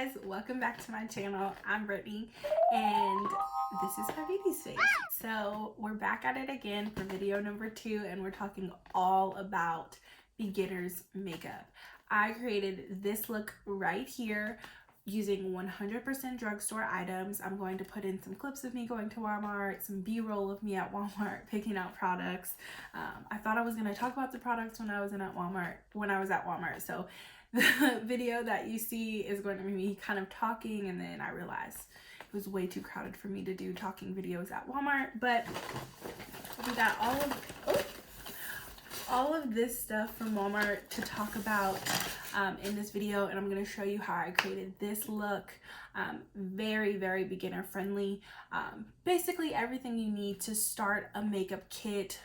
guys, welcome back to my channel. I'm Brittany and this is my baby's face. So we're back at it again for video number 2 and we're talking all about beginner's makeup. I created this look right here using 100% drugstore items. I'm going to put in some clips of me going to Walmart, some b-roll of me at Walmart picking out products. I thought I was going to talk about the products when I was at Walmart. So the video that you see is going to be me kind of talking, and then I realized it was way too crowded for me to do talking videos at Walmart. But we got all of this stuff from Walmart to talk about in this video, and I'm going to show you how I created this look. Very, very beginner friendly. Basically everything you need to start a makeup kit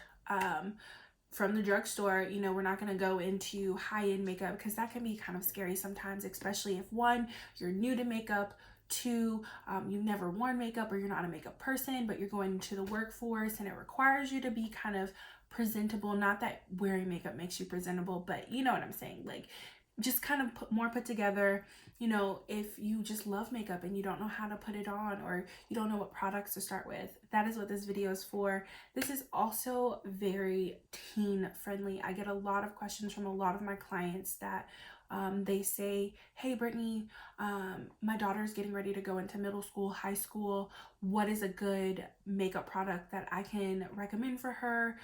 from the drugstore. You know, we're not going to go into high-end makeup because that can be kind of scary sometimes, especially if 1, you're new to makeup, 2, you've never worn makeup, or you're not a makeup person, but you're going into the workforce and it requires you to be kind of presentable. Not that wearing makeup makes you presentable, but you know what I'm saying, like just kind of put together. You know, if you just love makeup and you don't know how to put it on, or you don't know what products to start with, that is what this video is for. This is also very teen friendly. I get a lot of questions from a lot of my clients that they say, hey Brittany, my daughter's getting ready to go into middle school, high school. What is a good makeup product that I can recommend for her?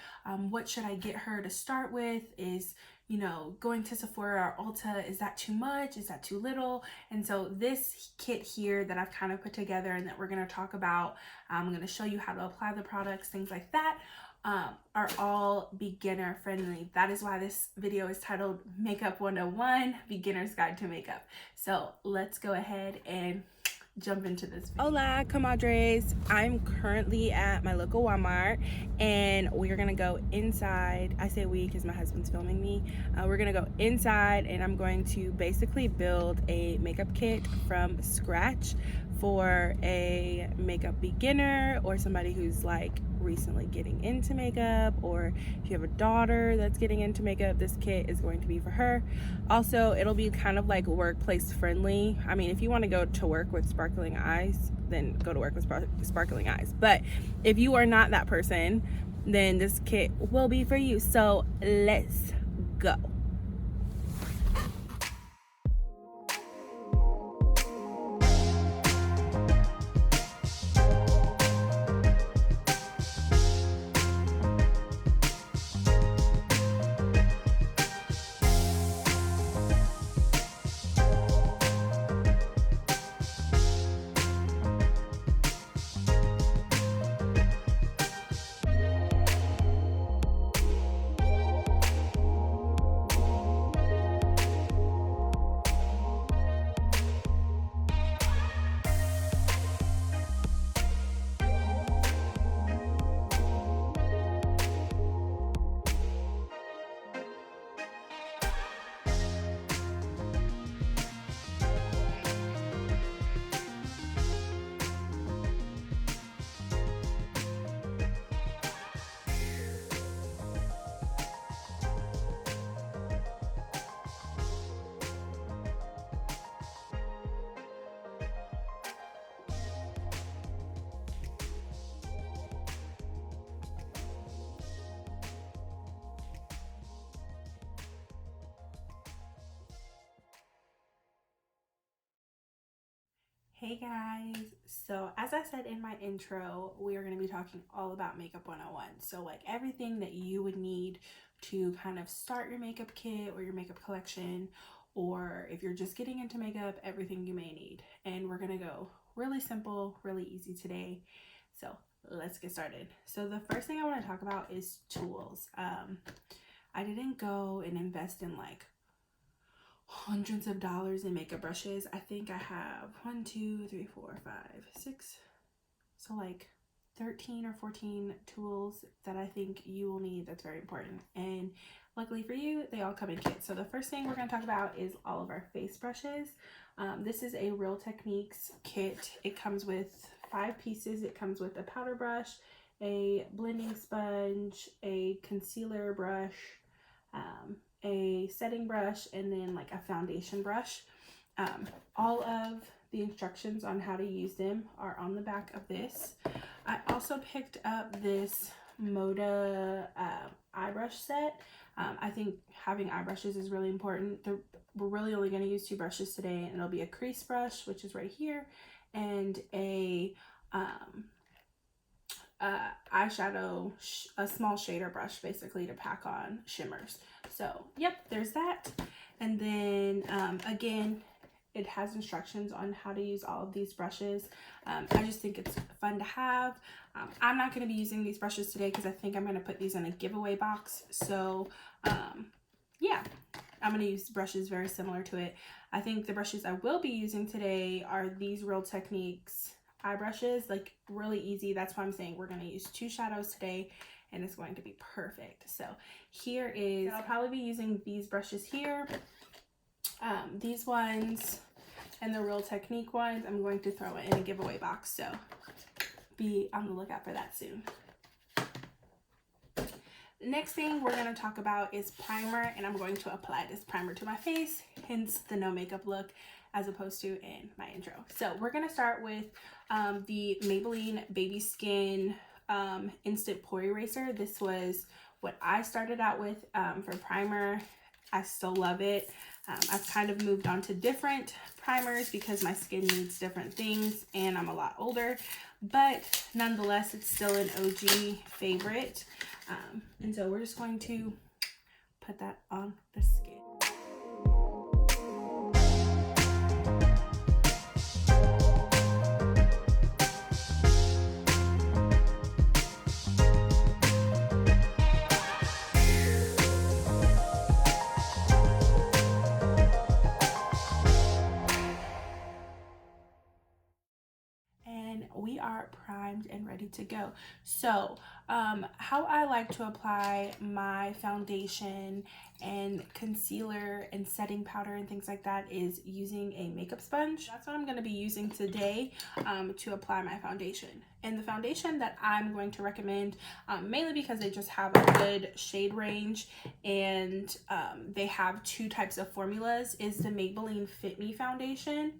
What should I get her to start with? Is, you know, going to Sephora or Ulta, is that too much? Is that too little? And so this kit here that I've kind of put together and that we're going to talk about, I'm going to show you how to apply the products, things like that, are all beginner friendly. That is why this video is titled Makeup 101, Beginner's Guide to Makeup. So let's go ahead and jump into this video. Hola, comadres. I'm currently at my local Walmart and we're gonna go inside. I say we because my husband's filming me. We're gonna go inside and I'm going to basically build a makeup kit from scratch for a makeup beginner or somebody who's like recently getting into makeup, or if you have a daughter that's getting into makeup, this kit is going to be for her. Also, it'll be kind of like workplace friendly. I mean, if you want to go to work with sparkling eyes, then go to work with sparkling eyes. But if you are not that person, then this kit will be for you. So let's go. Hey guys, so as I said in my intro, we are going to be talking all about Makeup 101. So like everything that you would need to kind of start your makeup kit or your makeup collection, or if you're just getting into makeup, everything you may need. And we're going to go really simple, really easy today. So let's get started. So the first thing I want to talk about is tools. I didn't go and invest in like hundreds of dollars in makeup brushes. I think I have 1, 2, 3, 4, 5, 6, so like 13 or 14 tools that I think you will need. That's very important, and luckily for you, they all come in kits. So the first thing we're going to talk about is all of our face brushes. This is a Real Techniques kit. It comes with 5 pieces. It comes with a powder brush, a blending sponge, a concealer brush, a setting brush, and then like a foundation brush. All of the instructions on how to use them are on the back of this. I also picked up this Moda eye brush set. I think having eye brushes is really important. We're really only going to use 2 brushes today, and it'll be a crease brush, which is right here, and a eyeshadow, a small shader brush, basically, to pack on shimmers. So yep, there's that. And then again, it has instructions on how to use all of these brushes. I just think it's fun to have. I'm not going to be using these brushes today because I think I'm going to put these in a giveaway box. So yeah, I'm going to use brushes very similar to it. I think the brushes I will be using today are these Real Techniques eye brushes, like really easy. That's why I'm saying we're going to use 2 shadows today, and it's going to be perfect. So here is, I'll probably be using these brushes here. These ones and the Real Technique ones, I'm going to throw it in a giveaway box, so be on the lookout for that soon. The next thing we're going to talk about is primer, and I'm going to apply this primer to my face, hence the no makeup look as opposed to in my intro. So we're going to start with the Maybelline Baby Skin Instant Pore Eraser. This was what I started out with for primer. I still love it. I've kind of moved on to different primers because my skin needs different things and I'm a lot older, but nonetheless, it's still an OG favorite. And so we're just going to put that on the skin. We are primed and ready to go. So how I like to apply my foundation and concealer and setting powder and things like that is using a makeup sponge. That's what I'm going to be using today to apply my foundation. And the foundation that I'm going to recommend, mainly because they just have a good shade range and they have 2 types of formulas, is the Maybelline Fit Me Foundation.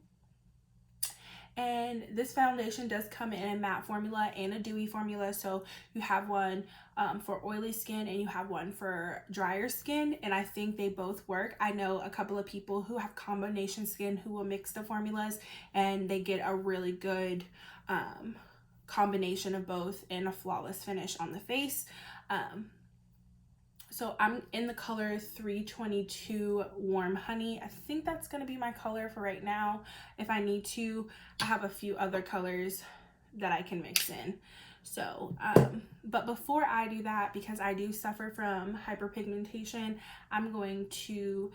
And this foundation does come in a matte formula and a dewy formula. So you have one for oily skin and you have one for drier skin. And I think they both work. I know a couple of people who have combination skin who will mix the formulas and they get a really good combination of both and a flawless finish on the face. So I'm in the color 322 Warm Honey. I think that's going to be my color for right now. If I need to, I have a few other colors that I can mix in. So, but before I do that, because I do suffer from hyperpigmentation, I'm going to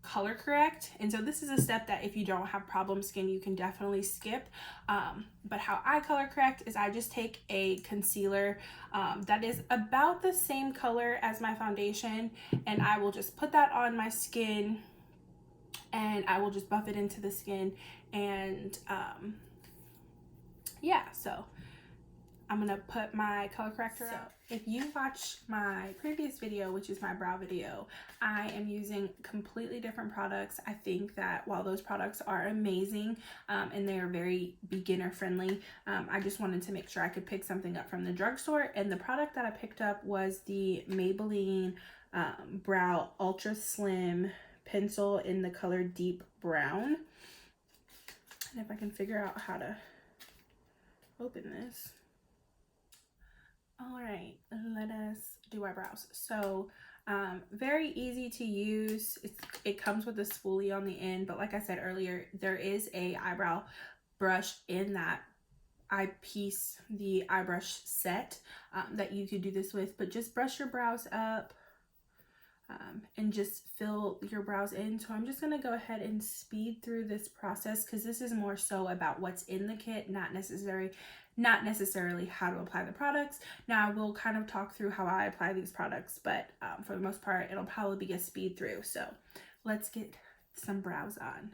color correct. And so this is a step that if you don't have problem skin, you can definitely skip. But how I color correct is I just take a concealer that is about the same color as my foundation, and I will just put that on my skin and I will just buff it into the skin. And yeah, so I'm gonna put my color corrector out. If you watched my previous video, which is my brow video, I am using completely different products. I think that while those products are amazing and they are very beginner friendly, I just wanted to make sure I could pick something up from the drugstore. And the product that I picked up was the Maybelline Brow Ultra Slim Pencil in the color Deep Brown. And if I can figure out how to open this. All right, let us do eyebrows. So very easy to use. It comes with a spoolie on the end, but like I said earlier, there is a eyebrow brush in that eyepiece, the eye brush set that you could do this with. But just brush your brows up and just fill your brows in. So I'm just gonna go ahead and speed through this process because this is more so about what's in the kit, not necessarily how to apply the products. Now I will kind of talk through how I apply these products, but for the most part, it'll probably be a speed through. So let's get some brows on.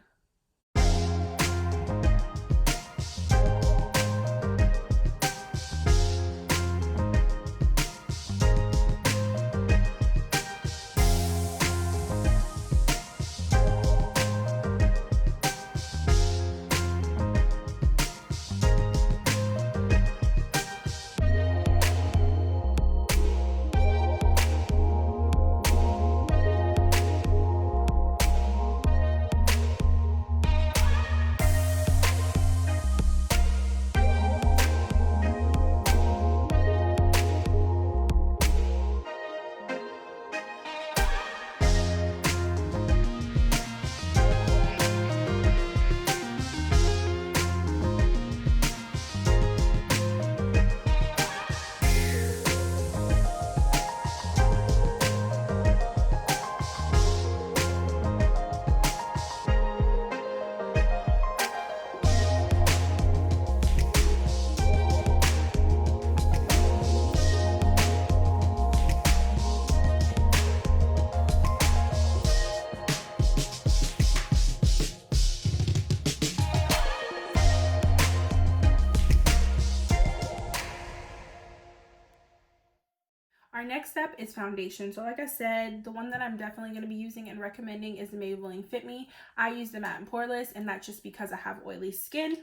next step is foundation. So like I said, the one that I'm definitely going to be using and recommending is the Maybelline Fit Me. I use the matte and poreless, and that's just because I have oily skin.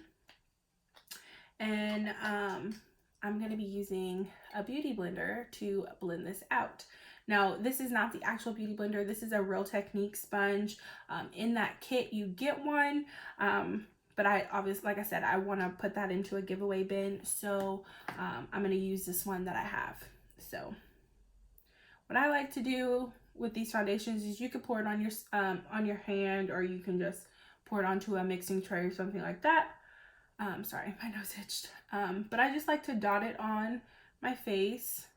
And I'm going to be using a beauty blender to blend this out. Now, this is not the actual beauty blender. This is a Real Technique sponge. In that kit, you get one. But I obviously, like I said, I want to put that into a giveaway bin. So I'm going to use this one that I have. So what I like to do with these foundations is you could pour it on your hand, or you can just pour it onto a mixing tray or something like that. Sorry, my nose itched. But I just like to dot it on my face.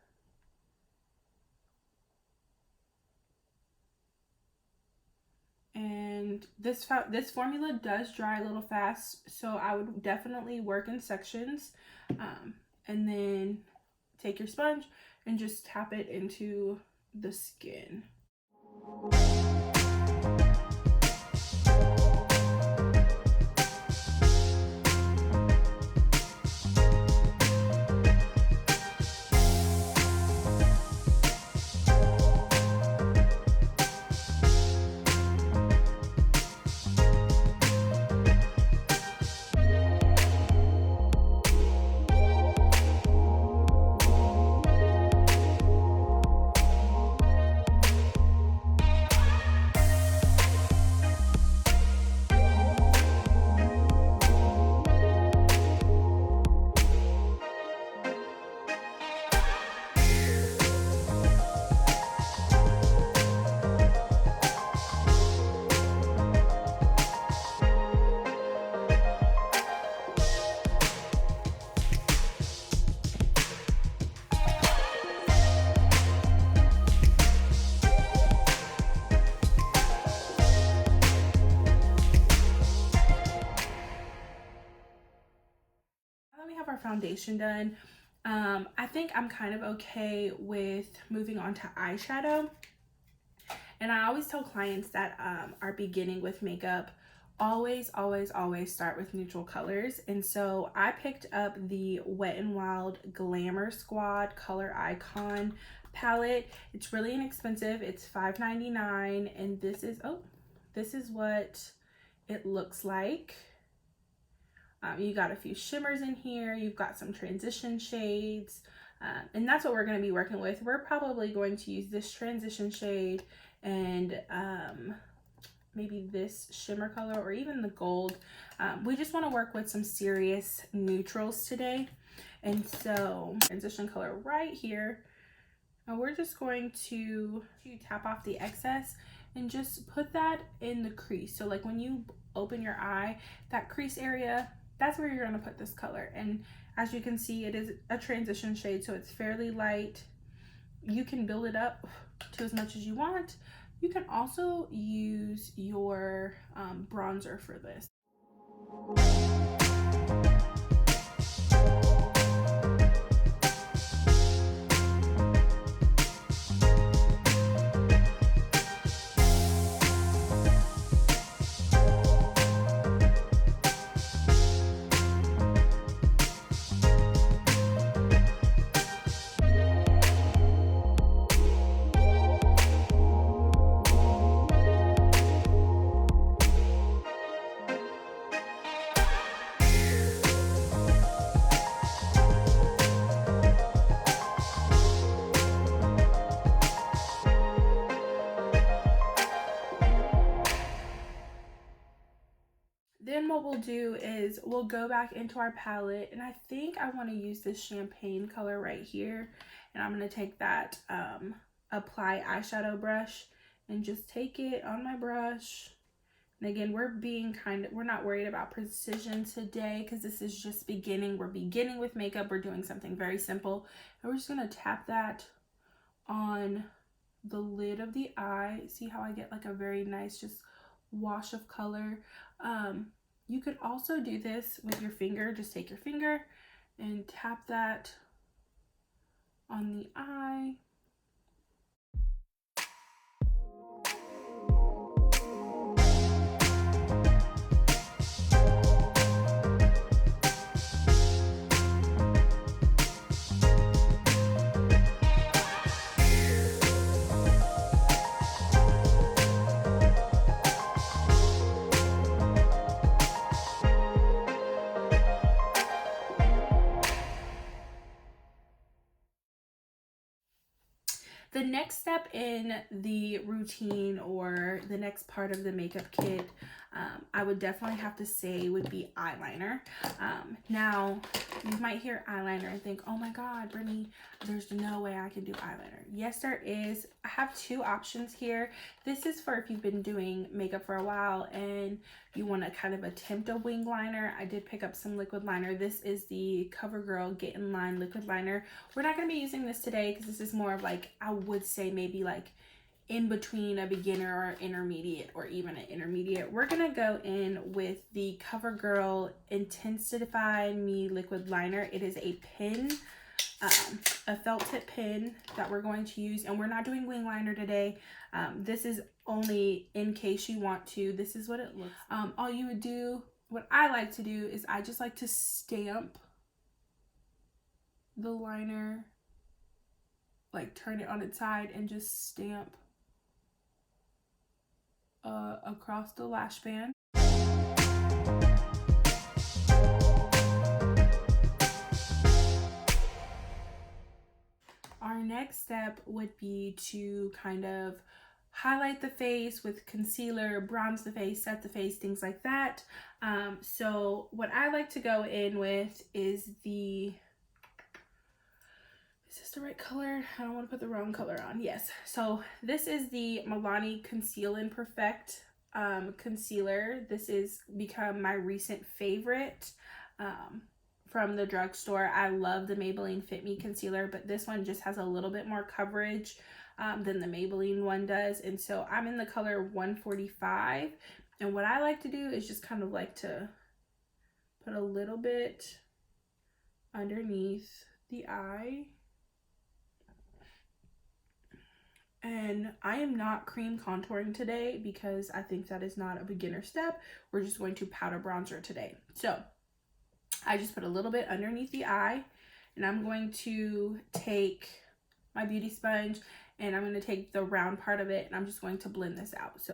And this formula does dry a little fast, so I would definitely work in sections. And then take your sponge and just tap it into the skin. Foundation done. I think I'm kind of okay with moving on to eyeshadow. And I always tell clients that are beginning with makeup, always start with neutral colors. And so I picked up the Wet n Wild Glamour Squad Color Icon palette. It's really inexpensive. It's $5.99, and this is what it looks like. You got a few shimmers in here, you've got some transition shades, and that's what we're going to be working with. We're probably going to use this transition shade and maybe this shimmer color, or even the gold. We just want to work with some serious neutrals today, and so transition color right here. And we're just going to tap off the excess and just put that in the crease. So like when you open your eye, that crease area, that's where you're going to put this color. And as you can see, it is a transition shade, so it's fairly light. You can build it up to as much as you want. You can also use your bronzer for this. Then what we'll do is we'll go back into our palette, and I think I want to use this champagne color right here, and I'm going to take that apply eyeshadow brush and just take it on my brush. And again, we're not worried about precision today because this is just beginning. We're beginning with makeup. We're doing something very simple, and we're just going to tap that on the lid of the eye. See how I get like a very nice just wash of color. You could also do this with your finger. Just take your finger and tap that on the eye. The next step in the routine, or the next part of the makeup kit, I would definitely have to say would be eyeliner. Now, you might hear eyeliner and think, oh my God, Brittany, there's no way I can do eyeliner. Yes, there is. I have two options here. This is for if you've been doing makeup for a while and you want to kind of attempt a wing liner. I did pick up some liquid liner. This is the CoverGirl Get In Line liquid liner. We're not going to be using this today because this is more of like, I would say maybe like in between a beginner or intermediate, or even an intermediate. We're gonna go in with the CoverGirl Intensify Me liquid liner. It is a pin, a felt tip pin that we're going to use, and we're not doing wing liner today. This is only in case you want to. This is what it looks. All you would do, what I like to do is I just like to stamp the liner, like turn it on its side and just stamp across the lash band. Our next step would be to kind of highlight the face with concealer, bronze the face, set the face, things like that. So what I like to go in with is the, is this the right color? I don't want to put the wrong color on. Yes. So this is the Milani Conceal and Perfect concealer. This has become my recent favorite from the drugstore. I love the Maybelline Fit Me concealer, but this one just has a little bit more coverage than the Maybelline one does. And so I'm in the color 145. And what I like to do is just kind of like to put a little bit underneath the eye. And I am not cream contouring today because I think that is not a beginner step. We're just going to powder bronzer today. So I just put a little bit underneath the eye, and I'm going to take my beauty sponge and I'm going to take the round part of it, and I'm just going to blend this out. So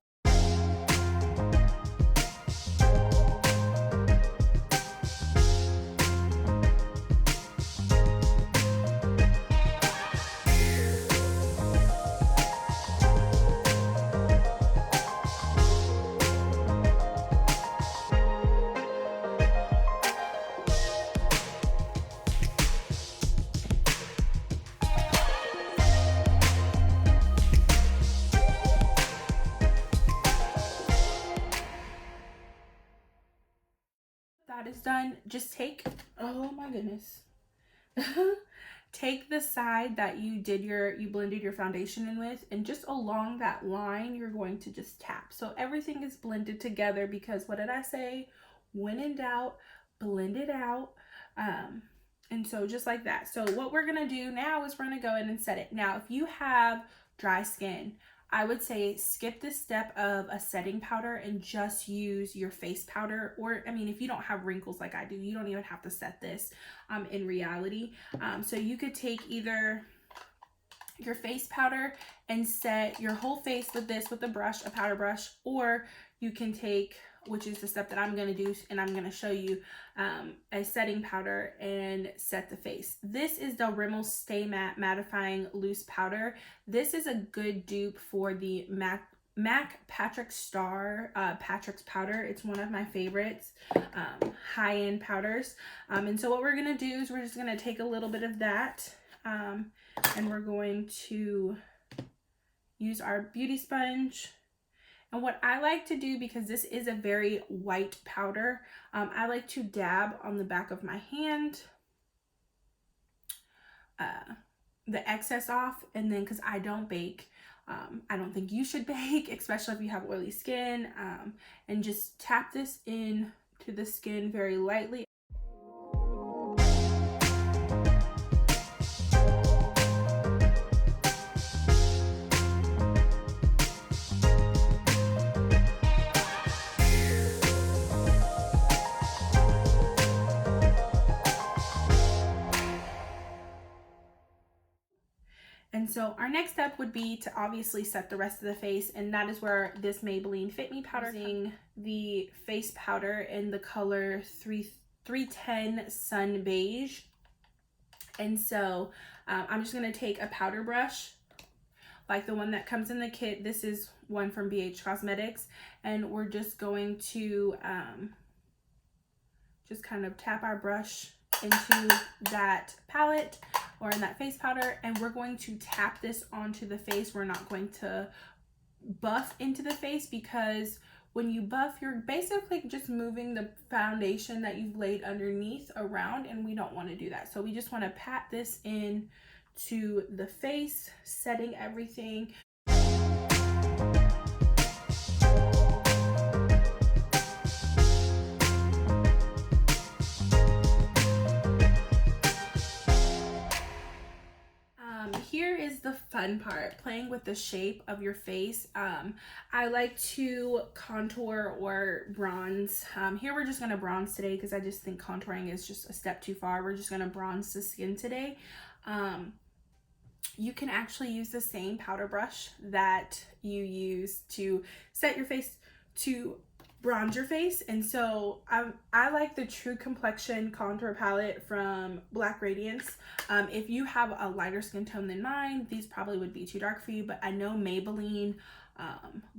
that is done. Just take, oh my goodness. Take the side that you blended your foundation in with, and just along that line, you're going to just tap. So everything is blended together, because what did I say? When in doubt, blend it out. And so just like that. So what we're going to do now is we're going to go in and set it. Now, if you have dry skin, I would say skip this step of a setting powder and just use your face powder. Or, I mean, if you don't have wrinkles like I do, you don't even have to set this in reality. So you could take either your face powder and set your whole face with this, with a brush, a powder brush, or you can take, which is the step that I'm going to do, and I'm going to show you, a setting powder and set the face. This is the Rimmel Stay Matte Mattifying Loose Powder. This is a good dupe for the MAC Patrick's powder. It's one of my favorites, high-end powders. And so what we're going to do is we're just going to take a little bit of that, and we're going to use our beauty sponge. And what I like to do, because this is a very white powder, I like to dab on the back of my hand, the excess off, and then, because I don't bake, I don't think you should bake, especially if you have oily skin, and just tap this in to the skin very lightly. And so our next step would be to obviously set the rest of the face, and that is where this Maybelline Fit Me powder, using the face powder in the color 310 Sun Beige. And so I'm just going to take a powder brush, like the one that comes in the kit. This is one from BH Cosmetics, and we're just going to just kind of tap our brush into that palette or in that face powder, and we're going to tap this onto the face. We're not going to buff into the face, because when you buff, you're basically just moving the foundation that you've laid underneath around, and we don't want to do that. So we just want to pat this in to the face, setting everything. Here is the fun part, playing with the shape of your face. I like to contour or bronze. Here we're just gonna bronze today because I just think contouring is just a step too far. We're just gonna bronze the skin today. You can actually use the same powder brush that you use to set your face to bronze your face, and so I like the True Complexion contour palette from Black Radiance. If you have a lighter skin tone than mine, these probably would be too dark for you, but I know Maybelline,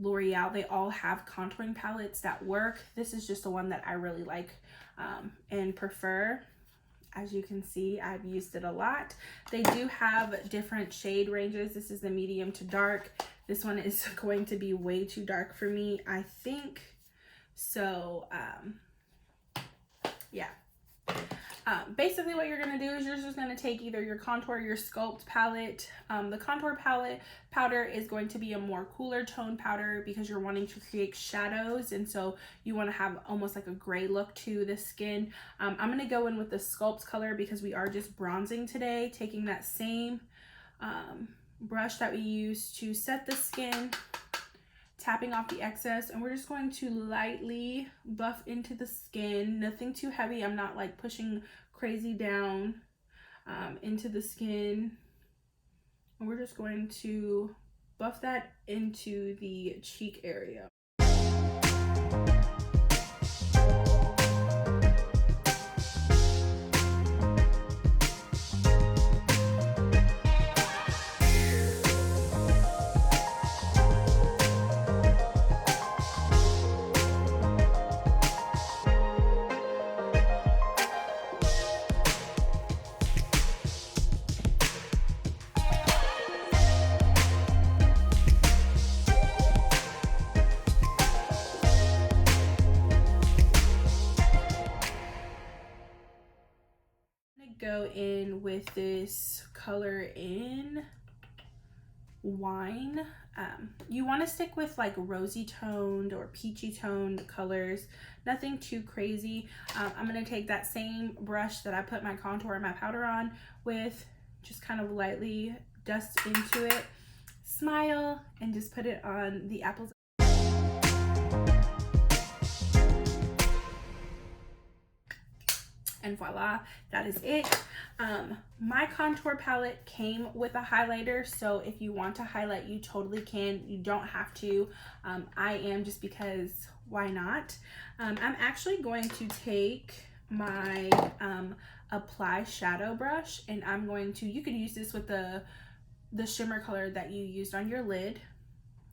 L'Oreal, they all have contouring palettes that work. This is just the one that I really like and prefer. As you can see, I've used it a lot. They do have different shade ranges. This is the medium to dark. This one is going to be way too dark for me, I think. So yeah, basically what you're gonna do is you're just gonna take either your contour or your sculpt palette. The contour palette powder is going to be a more cooler tone powder because you're wanting to create shadows, and so you want to have almost like a gray look to the skin. I'm gonna go in with the sculpt color because we are just bronzing today, taking that same brush that we used to set the skin, tapping off the excess, and we're just going to lightly buff into the skin. Nothing too heavy. I'm not like pushing crazy down into the skin. And we're just going to buff that into the cheek area. Go in with this color in Wine. You want to stick with like rosy toned or peachy toned colors, nothing too crazy. I'm going to take that same brush that I put my contour and my powder on with, just kind of lightly dust into it, smile, and just put it on the apples. And voila, that is it. My contour palette came with a highlighter, so if you want to highlight, you totally can. You don't have to. I am, just because why not? I'm actually going to take my apply shadow brush, and I'm going to, you could use this with the shimmer color that you used on your lid.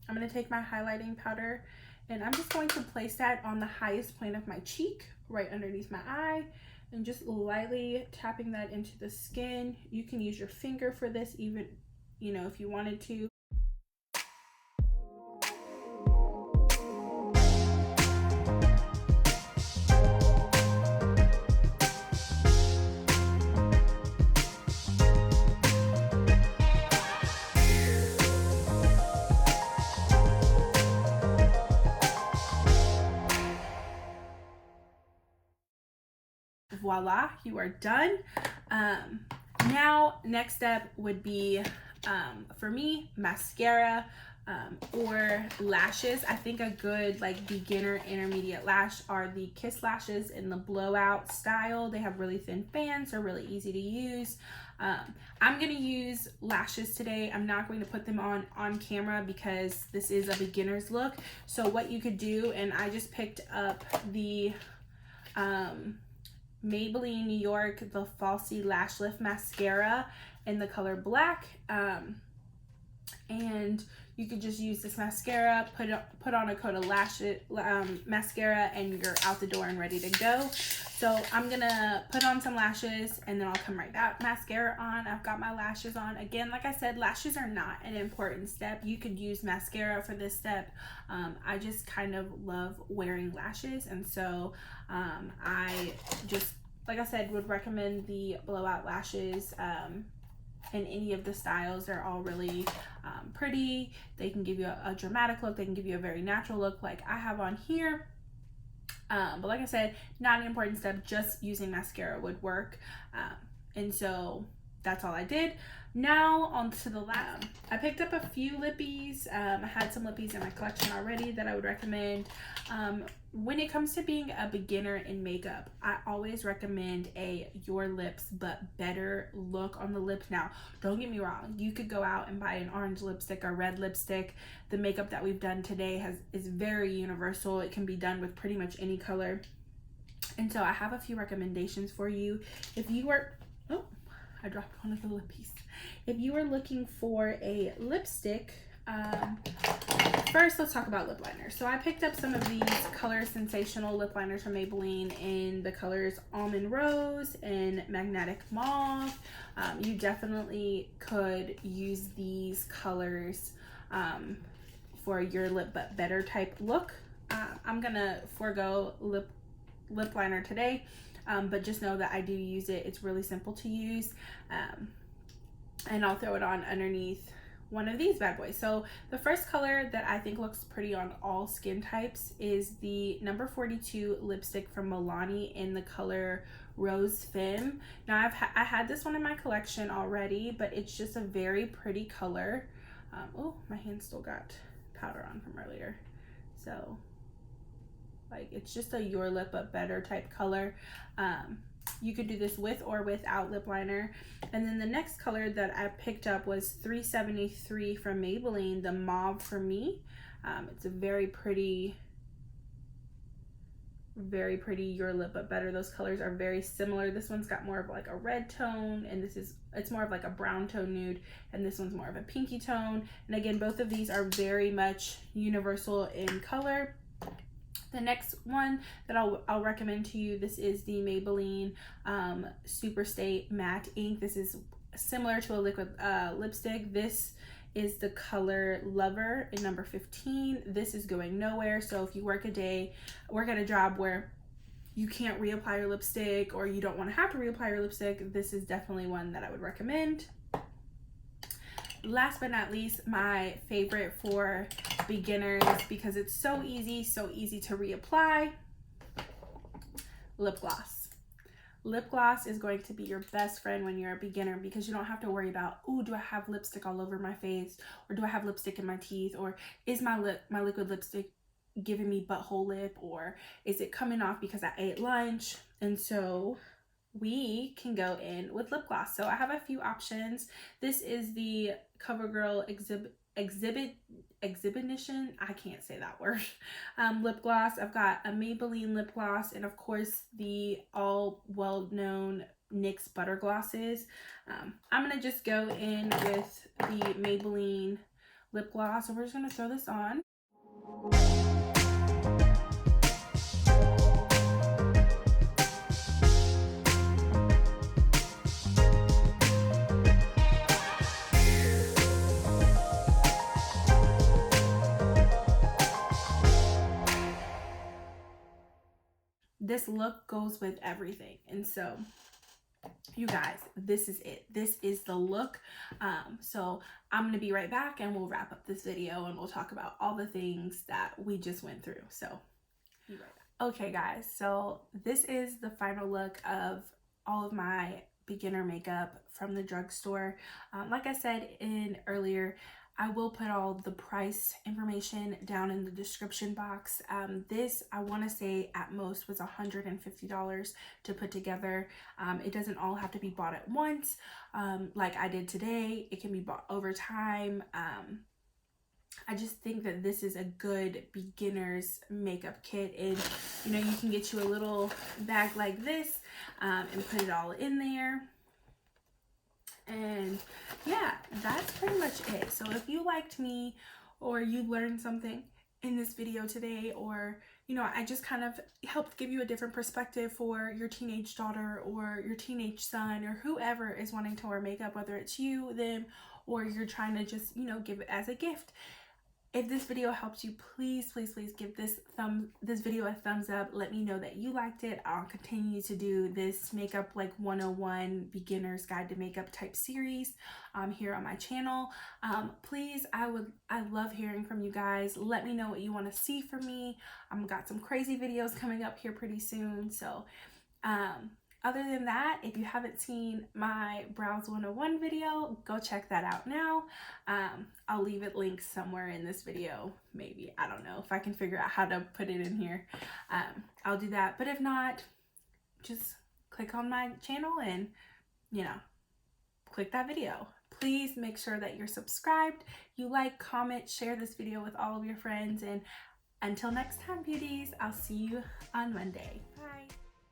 I'm going to take my highlighting powder, and I'm just going to place that on the highest point of my cheek, right underneath my eye, and just lightly tapping that into the skin. You can use your finger for this, even, you know, if you wanted to. Voila, you are done. Now, next step would be, for me, mascara or lashes. I think a good like beginner intermediate lash are the Kiss lashes in the blowout style. They have really thin fans, they're really easy to use. I'm gonna use lashes today. I'm not going to put them on camera because this is a beginner's look. So what you could do, and I just picked up the Maybelline New York, the Falsies Lash Lift Mascara in the color black. And you could just use this mascara, put on a coat of mascara, and you're out the door and ready to go. So I'm gonna put on some lashes and then I'll come right back. Mascara on, I've got my lashes on. Again, like I said, lashes are not an important step. You could use mascara for this step. I just kind of love wearing lashes, and so I just, like I said, would recommend the blowout lashes in any of the styles. They're all really pretty. They can give you a dramatic look. They can give you a very natural look like I have on here. But like I said, not an important step. Just using mascara would work. And so that's all I did. Now on to the lab. I picked up a few lippies. I had some lippies in my collection already that I would recommend. When it comes to being a beginner in makeup, I always recommend a your lips but better look on the lips. Now, don't get me wrong, you could go out and buy an orange lipstick or red lipstick. The makeup that we've done today is very universal. It can be done with pretty much any color. And so I have a few recommendations for you. If you were, oh, I dropped one of the lippies. If you are looking for a lipstick, first let's talk about lip liners. So I picked up some of these Color Sensational lip liners from Maybelline in the colors Almond Rose and Magnetic Mauve. You definitely could use these colors for your lip but better type look. I'm gonna forego lip liner today, but just know that I do use it. It's really simple to use, and I'll throw it on underneath one of these bad boys. So the first color that I think looks pretty on all skin types is the number 42 lipstick from Milani in the color Rose Femme. Now I had this one in my collection already, but it's just a very pretty color. Oh, my hand still got powder on from earlier. So like, it's just a your lip but better type color. You could do this with or without lip liner. And then the next color that I picked up was 373 from Maybelline, the Mauve for Me. It's a very pretty your lip but better. Those colors are very similar. This one's got more of like a red tone, and it's more of like a brown tone nude, and this one's more of a pinky tone. And again, both of these are very much universal in color. The next one that I'll recommend to you, this is the Maybelline Superstay Matte Ink. This is similar to a liquid lipstick. This is the color Lover in number 15. This is going nowhere. So if you work at a job where you can't reapply your lipstick, or you don't want to have to reapply your lipstick, this is definitely one that I would recommend. Last but not least, my favorite for beginners, because it's so easy to reapply, lip gloss. Lip gloss is going to be your best friend when you're a beginner, because you don't have to worry about, oh, do I have lipstick all over my face, or do I have lipstick in my teeth, or is my liquid lipstick giving me butthole lip, or is it coming off because I ate lunch? And so we can go in with lip gloss. So I have a few options. This is the CoverGirl Exhibition, I can't say that word, lip gloss. I've got a Maybelline lip gloss, and of course the all well-known NYX butter glosses. I'm gonna just go in with the Maybelline lip gloss. So we're just gonna throw this on. This look goes with everything, and so you guys, this is it. This is the look. So I'm gonna be right back, and we'll wrap up this video, and we'll talk about all the things that we just went through. So be right back. Okay guys, so this is the final look of all of my beginner makeup from the drugstore. Like I said earlier, I will put all the price information down in the description box. This, I want to say at most, was $150 to put together. It doesn't all have to be bought at once like I did today. It can be bought over time. I just think that this is a good beginner's makeup kit, and you know, you can get you a little bag like this and put it all in there. And yeah, that's pretty much it. So if you liked me or you learned something in this video today, or you know, I just kind of helped give you a different perspective for your teenage daughter or your teenage son or whoever is wanting to wear makeup, whether it's you, them, or you're trying to just, you know, give it as a gift. If this video helps you, please give this video a thumbs up. Let me know that you liked it. I'll continue to do this makeup like 101 beginner's guide to makeup type series here on my channel. Please, I love hearing from you guys. Let me know what you want to see from me. I've got some crazy videos coming up here pretty soon. So other than that, if you haven't seen my Brows 101 video, go check that out now. I'll leave it linked somewhere in this video, maybe. I don't know if I can figure out how to put it in here. I'll do that. But if not, just click on my channel and, you know, click that video. Please make sure that you're subscribed, you like, comment, share this video with all of your friends. And until next time, beauties, I'll see you on Monday. Bye.